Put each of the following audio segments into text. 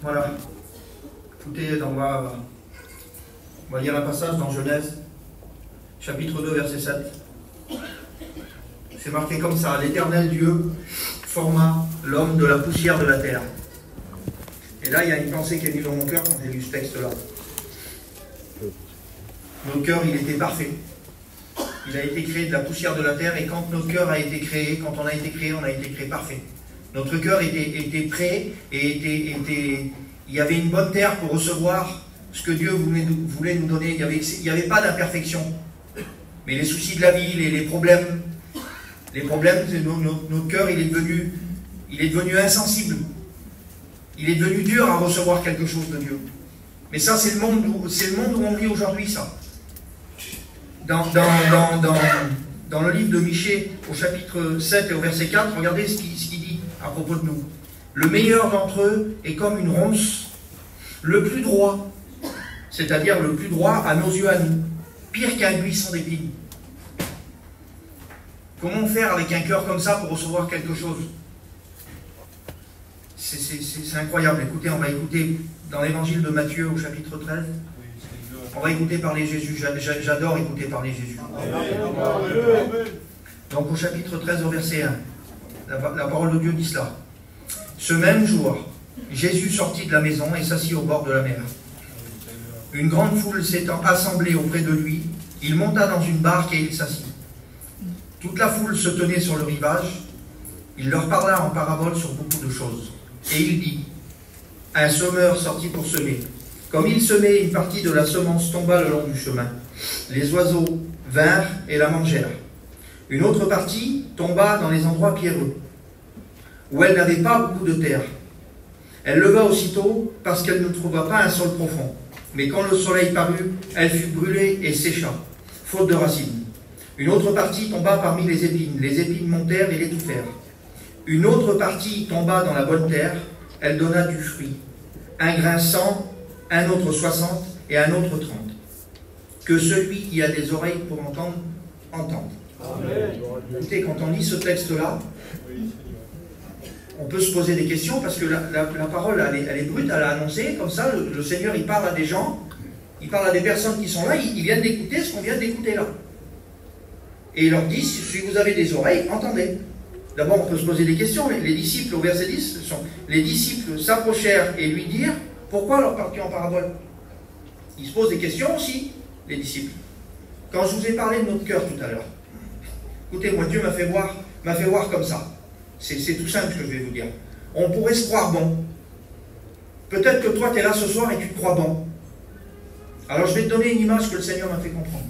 Voilà. Écoutez, on va lire un passage dans Genèse, chapitre 2, verset 7. C'est marqué comme ça: l'Éternel Dieu forma l'homme de la poussière de la terre. Et là, il y a une pensée qui est venue dans mon cœur quand j'ai lu ce texte-là. Notre cœur, il était parfait. Il a été créé de la poussière de la terre, et quand notre cœur a été créé, quand on a été créé parfait. Notre cœur était prêt, et il y avait une bonne terre pour recevoir ce que Dieu voulait nous donner. Il n'y avait pas d'imperfection. Mais les soucis de la vie, les problèmes, notre cœur, il est devenu insensible. Il est devenu dur à recevoir quelque chose de Dieu. Mais ça, c'est le monde où on vit aujourd'hui, ça. Dans le livre de Michée, au chapitre 7 et au verset 4, regardez ce qu'il dit à propos de nous. Le meilleur d'entre eux est comme une ronce, le plus droit, c'est-à-dire le plus droit à nos yeux à nous, pire qu'un buisson d'épines. Comment faire avec un cœur comme ça pour recevoir quelque chose? C'est incroyable. Écoutez, on va écouter dans l'évangile de Matthieu au chapitre 13. On va écouter parler Jésus. J'adore écouter parler Jésus. Donc au chapitre 13 au verset 1, la parole de Dieu dit cela. Ce même jour, Jésus sortit de la maison et s'assit au bord de la mer. Une grande foule s'étant assemblée auprès de lui, il monta dans une barque et il s'assit. Toute la foule se tenait sur le rivage. Il leur parla en parabole sur beaucoup de choses. Et il dit: un semeur sortit pour semer. Comme il semait, une partie de la semence tomba le long du chemin. Les oiseaux vinrent et la mangèrent. Une autre partie tomba dans les endroits pierreux, où elle n'avait pas beaucoup de terre. Elle leva aussitôt parce qu'elle ne trouva pas un sol profond. Mais quand le soleil parut, elle fut brûlée et sécha, faute de racines. Une autre partie tomba parmi les épines montèrent et l'étouffèrent. Une autre partie tomba dans la bonne terre, elle donna du fruit. Un grain 100, un autre 60 et un autre 30. Que celui qui a des oreilles pour entendre, entende. Amen. Écoutez, quand on lit ce texte-là, on peut se poser des questions parce que la parole, elle est brute, elle a annoncé, comme ça, le Seigneur, il parle à des gens, il parle à des personnes qui sont là, ils viennent d'écouter ce qu'on vient d'écouter là. Et il leur dit, si vous avez des oreilles, entendez. D'abord, on peut se poser des questions. Les disciples, au verset 10, les disciples s'approchèrent et lui dirent: pourquoi leur parles-tu en parabole? Ils se posent des questions aussi, les disciples. Quand je vous ai parlé de notre cœur tout à l'heure, écoutez, moi, Dieu m'a fait voir comme ça. C'est tout simple ce que je vais vous dire. On pourrait se croire bon. Peut-être que toi, tu es là ce soir et tu te crois bon. Alors, je vais te donner une image que le Seigneur m'a fait comprendre.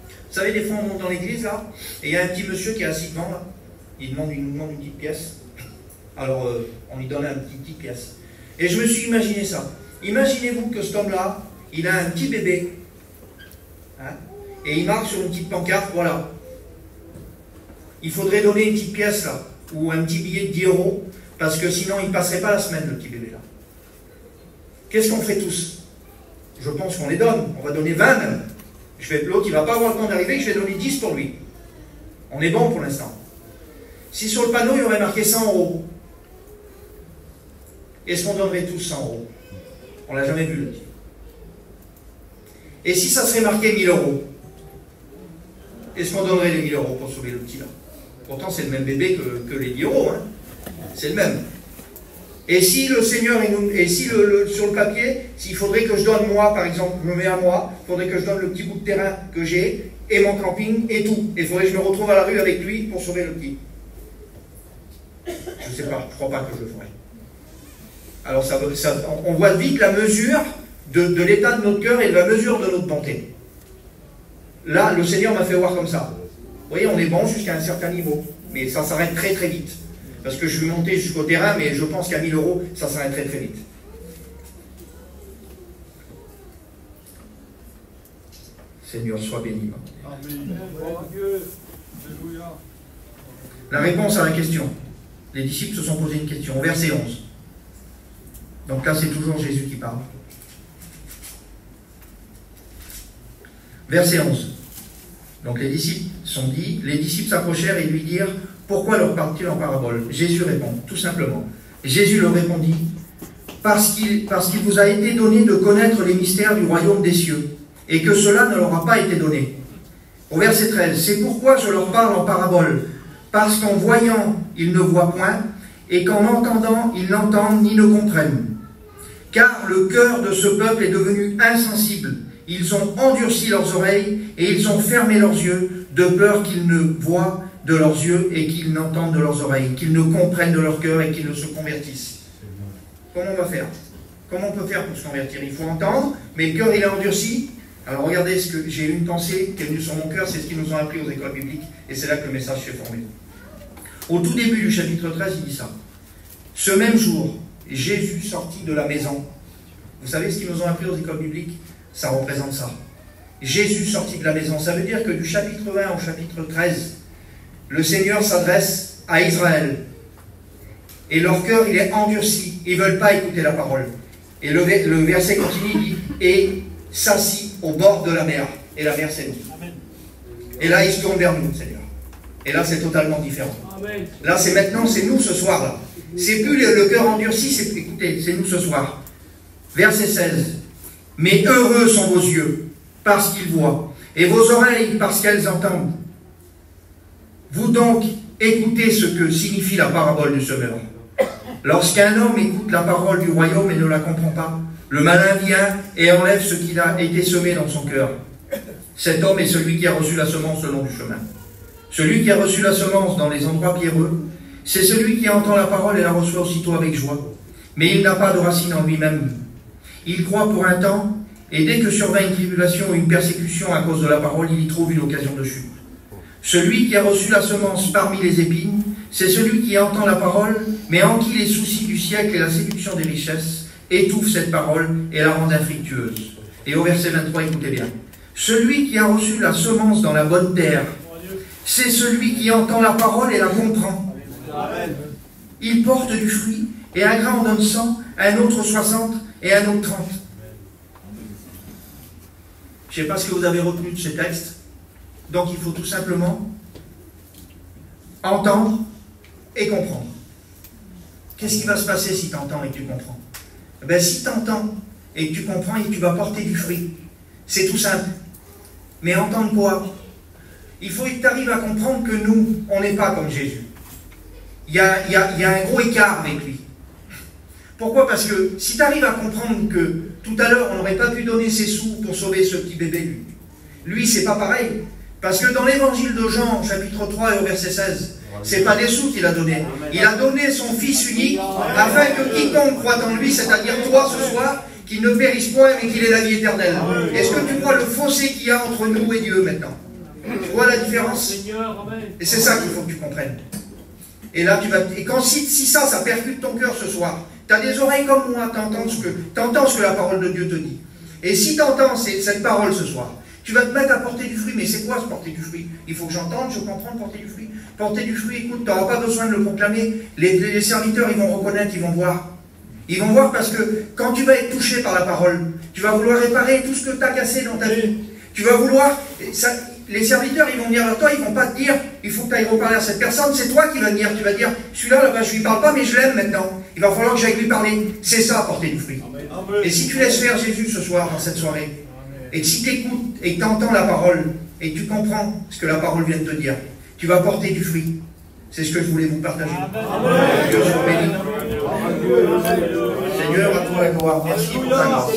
Vous savez, des fois, on monte dans l'église, là, et il y a un petit monsieur qui est assis devant, là. Il nous demande une petite pièce. Alors, on lui donne une petite pièce. Et je me suis imaginé ça. Imaginez-vous que cet homme-là, il a un petit bébé. Hein, et il marque sur une petite pancarte, voilà. Il faudrait donner une petite pièce, là, ou un petit billet de 10 €, parce que sinon, il ne passerait pas la semaine, le petit bébé, là. Qu'est-ce qu'on ferait tous? Je pense qu'on les donne. On va donner 20 même. L'autre, il ne va pas avoir le temps d'arriver, je vais donner 10 pour lui. On est bon pour l'instant. Si sur le panneau, il y aurait marqué 100 €, est-ce qu'on donnerait tous 100 €? On ne l'a jamais vu, le petit. Et si ça serait marqué 1000 €, est-ce qu'on donnerait les 1000 € pour sauver le petit là? Pourtant, c'est le même bébé que les 10 €, hein. C'est le même. Et si le Seigneur, sur le papier, s'il faudrait que je donne moi, par exemple, je me mets à moi, il faudrait que je donne le petit bout de terrain que j'ai, et mon camping, et tout. Et il faudrait que je me retrouve à la rue avec lui pour sauver le petit. Je ne sais pas, je ne crois pas que je le ferai. Alors on voit vite la mesure de l'état de notre cœur et de la mesure de notre bonté. Là, le Seigneur m'a fait voir comme ça. Vous voyez, on est bon jusqu'à un certain niveau, mais ça s'arrête très très vite. Parce que je suis monté jusqu'au terrain, mais je pense qu'à 1000 €, ça s'arrête très très vite. Seigneur, sois béni. La réponse à la question. Les disciples se sont posé une question. Au verset 11. Donc là, c'est toujours Jésus qui parle. Verset 11. Donc les disciples s'approchèrent et lui dirent: pourquoi leur parle-t-il en parabole? Jésus répond, tout simplement. Jésus leur répondit: parce qu'il vous a été donné de connaître les mystères du royaume des cieux, et que cela ne leur a pas été donné. Au verset 13, c'est pourquoi je leur parle en parabole, parce qu'en voyant, ils ne voient point, et qu'en entendant, ils n'entendent ni ne comprennent. Car le cœur de ce peuple est devenu insensible. Ils ont endurci leurs oreilles, et ils ont fermé leurs yeux, de peur qu'ils ne voient de leurs yeux, et qu'ils n'entendent de leurs oreilles, qu'ils ne comprennent de leur cœur, et qu'ils ne se convertissent. Comment on va faire? Comment on peut faire pour se convertir? Il faut entendre, mais le cœur il est endurci. Alors regardez, ce que j'ai eu une pensée qui est venue sur mon cœur, c'est ce qu'ils nous ont appris aux écoles bibliques, et c'est là que le message s'est formé. Au tout début du chapitre 13, il dit ça. Ce même jour, Jésus sortit de la maison. Vous savez ce qu'ils nous ont appris aux écoles bibliques? Ça représente ça. Jésus sortit de la maison. Ça veut dire que du chapitre 1 au chapitre 13, le Seigneur s'adresse à Israël. Et leur cœur, il est endurci. Ils ne veulent pas écouter la parole. Et le verset continue, il dit, et s'assit au bord de la mer. Et la mer, c'est nous. Et là, il se tourne vers nous, Seigneur. Et là, c'est totalement différent. Là, c'est maintenant, c'est nous ce soir-là. C'est plus le cœur endurci, c'est, écoutez, c'est nous ce soir. Verset 16. Mais heureux sont vos yeux, parce qu'ils voient, et vos oreilles, parce qu'elles entendent. Vous donc, écoutez ce que signifie la parabole du semeur. Lorsqu'un homme écoute la parole du royaume et ne la comprend pas, le malin vient et enlève ce qui a été semé dans son cœur. Cet homme est celui qui a reçu la semence le long du chemin. Celui qui a reçu la semence dans les endroits pierreux, c'est celui qui entend la parole et la reçoit aussitôt avec joie. Mais il n'a pas de racine en lui-même. Il croit pour un temps, et dès que survint une tribulation ou une persécution à cause de la parole, il y trouve une occasion de chute. Celui qui a reçu la semence parmi les épines, c'est celui qui entend la parole, mais en qui les soucis du siècle et la séduction des richesses étouffent cette parole et la rendent infructueuse. Et au verset 23, écoutez bien. Celui qui a reçu la semence dans la bonne terre, c'est celui qui entend la parole et la comprend. Il porte du fruit, et un grain en donne 100, un autre 60, et un autre 30. Je ne sais pas ce que vous avez retenu de ces textes. Donc il faut tout simplement entendre et comprendre. Qu'est-ce qui va se passer si tu entends et que tu comprends? Ben, si tu entends et que tu comprends, et que tu vas porter du fruit. C'est tout simple. Mais entendre quoi? Il faut que tu arrives à comprendre que nous, on n'est pas comme Jésus. Il y a un gros écart avec lui. Pourquoi? Parce que si tu arrives à comprendre que tout à l'heure, on n'aurait pas pu donner ses sous pour sauver ce petit bébé, lui, c'est pas pareil. Parce que dans l'évangile de Jean, chapitre 3 et au verset 16, c'est pas des sous qu'il a donné. Il a donné son Fils unique, afin que quiconque croit en lui, c'est-à-dire toi ce soir, qu'il ne périsse point, mais qu'il ait la vie éternelle. Est-ce que tu vois le fossé qu'il y a entre nous et Dieu maintenant? Tu vois la différence? Et c'est ça qu'il faut que tu comprennes. Et là, si ça percute ton cœur ce soir, tu as des oreilles comme moi, tu entends ce que la parole de Dieu te dit. Et si tu entends cette parole ce soir, tu vas te mettre à porter du fruit. Mais c'est quoi se porter du fruit? Il faut que j'entende, je comprends porter du fruit. Porter du fruit, écoute, tu n'auras pas besoin de le proclamer. Les serviteurs, ils vont reconnaître, ils vont voir. Ils vont voir parce que quand tu vas être touché par la parole, tu vas vouloir réparer tout ce que tu as cassé dans ta vie. Tu vas vouloir... les serviteurs, ils vont venir vers toi, ils ne vont pas te dire, il faut que tu ailles reparler à cette personne, c'est toi qui vas venir. Tu vas dire, celui-là, là-bas, je ne lui parle pas, mais je l'aime maintenant. Il va falloir que j'aille lui parler. C'est ça, porter du fruit. Et si tu laisses faire Jésus ce soir, dans cette soirée, et que si tu écoutes et que tu entends la parole, et que tu comprends ce que la parole vient de te dire, tu vas porter du fruit. C'est ce que je voulais vous partager. Dieu soit béni. Seigneur, à toi la gloire. Merci pour ta grâce.